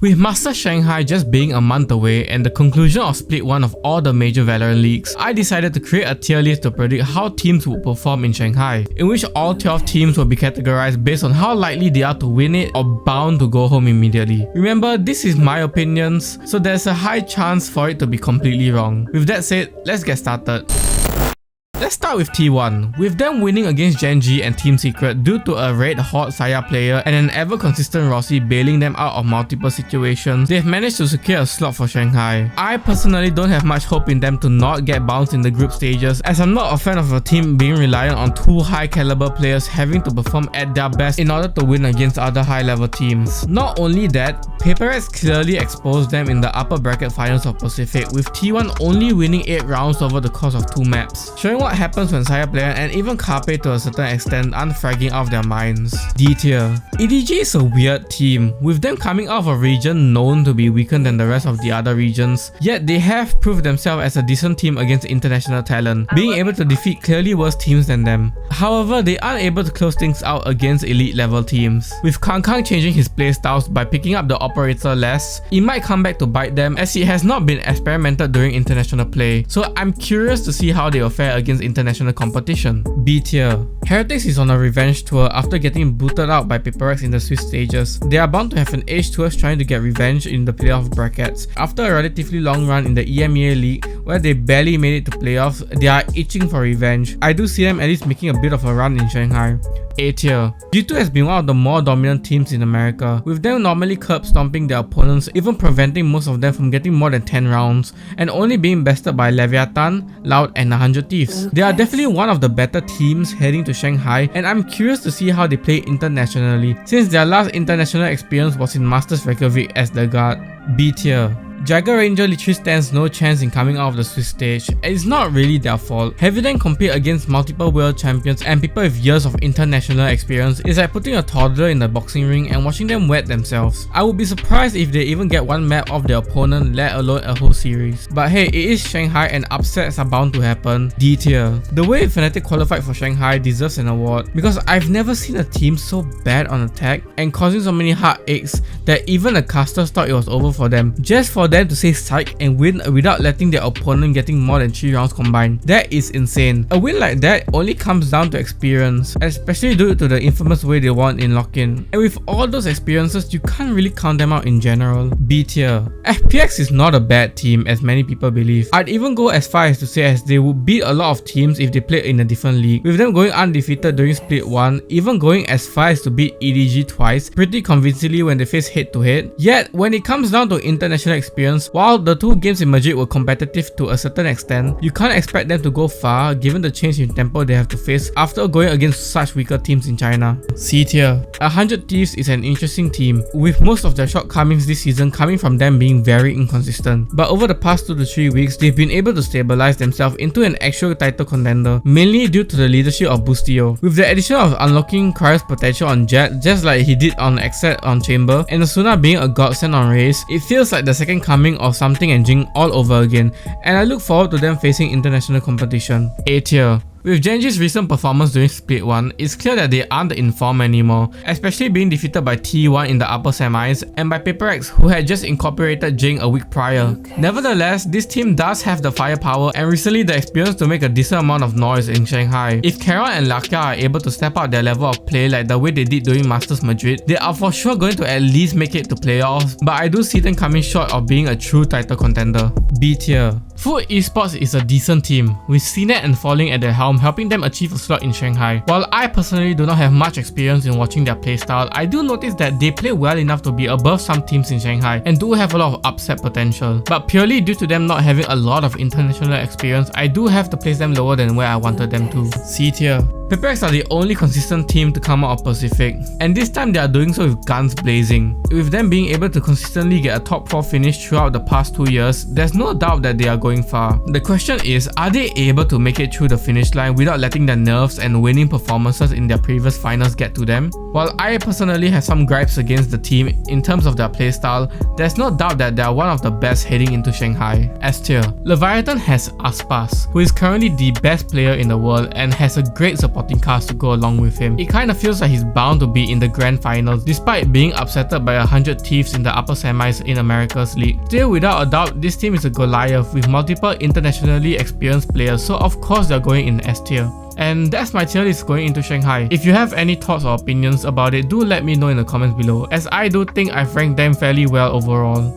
With Masters Shanghai just being a month away and the conclusion of Split 1 of all the major VALORANT leagues, I decided to create a tier list to predict how teams would perform in Shanghai, in which all 12 teams will be categorized based on how likely they are to win it or bound to go home immediately. Remember, this is my opinions, so there's a high chance for it to be completely wrong. With that said, let's get started. Let's start with T1, with them winning against Gen.G and Team Secret due to a red hot Saya player and an ever consistent Rossi bailing them out of multiple situations. They've managed to secure a slot for Shanghai. I personally don't have much hope in them to not get bounced in the group stages, as I'm not a fan of a team being reliant on two high caliber players having to perform at their best in order to win against other high level teams. Not only that, FPX clearly exposed them in the upper bracket finals of Pacific, with T1 only winning 8 rounds over the course of 2 maps, showing what happens when Saya player and even Carpe to a certain extent unfragging off their minds. D tier. EDG is a weird team, with them coming out of a region known to be weaker than the rest of the other regions, yet they have proved themselves as a decent team against international talent, being able to defeat clearly worse teams than them. However, they aren't able to close things out against elite level teams, with Kang changing his playstyles by picking up the operator less. It might come back to bite them as it has not been experimented during international play, so I'm curious to see how they will fare against international competition. B tier. Heretics is on a revenge tour after getting booted out by FPX in the Swiss stages. They are bound to have an age towards trying to get revenge in the playoff brackets. After a relatively long run in the EMEA League where they barely made it to playoffs, they are itching for revenge. I do see them at least making a bit of a run in Shanghai. A tier. G2 has been one of the more dominant teams in America, with them normally curb stomping their opponents, even preventing most of them from getting more than 10 rounds, and only being bested by Leviatán, Loud and 100 Thieves. They are definitely one of the better teams heading to Shanghai, and I'm curious to see how they play internationally, since their last international experience was in Masters Reykjavik as the guard. B tier. Jagger Ranger literally stands no chance in coming out of the Swiss stage, and it's not really their fault. Having them compete against multiple world champions and people with years of international experience is like putting a toddler in the boxing ring and watching them wet themselves. I would be surprised if they even get one map of their opponent, let alone a whole series. But hey, it is Shanghai and upsets are bound to happen. D tier. The way Fnatic qualified for Shanghai deserves an award, because I've never seen a team so bad on attack and causing so many heartaches that even the casters thought it was over for them, just for them to say psych and win without letting their opponent getting more than 3 rounds combined. That is insane. A win like that only comes down to experience, especially due to the infamous way they won in lock-in. And with all those experiences, you can't really count them out in general. B tier. FPX is not a bad team as many people believe. I'd even go as far as to say as they would beat a lot of teams if they played in a different league, with them going undefeated during Split 1, even going as far as to beat EDG twice pretty convincingly when they face head to head. Yet when it comes down to international experience, while the 2 games in Madrid were competitive to a certain extent, you can't expect them to go far given the change in tempo they have to face after going against such weaker teams in China. C tier. 100 Thieves is an interesting team, with most of their shortcomings this season coming from them being very inconsistent. But over the past 2 to 3 weeks, they've been able to stabilize themselves into an actual title contender, mainly due to the leadership of Boostio. With the addition of unlocking Cryo's potential on Jet, just like he did on Exet on Chamber, and Asuna being a godsend on Raze, it feels like the second coming of something and Jing all over again, and I look forward to them facing international competition. A tier. With Gen.G's recent performance during Split 1, it's clear that they aren't in form anymore, especially being defeated by T1 in the upper semis and by FPX, who had just incorporated Jing a week prior. Nevertheless, this team does have the firepower and recently the experience to make a decent amount of noise in Shanghai. If Kara and Lakia are able to step up their level of play like the way they did during Masters Madrid, they are for sure going to at least make it to playoffs, but I do see them coming short of being a true title contender. B tier. FUT Esports is a decent team, with CNET and Falling at their helm helping them achieve a slot in Shanghai. While I personally do not have much experience in watching their playstyle, I do notice that they play well enough to be above some teams in Shanghai and do have a lot of upset potential. But purely due to them not having a lot of international experience, I do have to place them lower than where I wanted them to. C tier. FPX are the only consistent team to come out of Pacific, and this time they are doing so with guns blazing. With them being able to consistently get a top 4 finish throughout the past 2 years, there's no doubt that they are going far. The question is, are they able to make it through the finish line without letting their nerves and winning performances in their previous finals get to them? While I personally have some gripes against the team in terms of their playstyle, there's no doubt that they are one of the best heading into Shanghai. S tier. Leviatán has Aspas, who is currently the best player in the world and has a great support supporting cast to go along with him. It kinda feels like he's bound to be in the grand finals despite being upsetted by 100 Thieves in the upper semis in America's league. Still, without a doubt, this team is a Goliath with multiple internationally experienced players, so of course they're going in S tier. And that's my tier list going into Shanghai. If you have any thoughts or opinions about it, do let me know in the comments below, as I do think I've ranked them fairly well overall.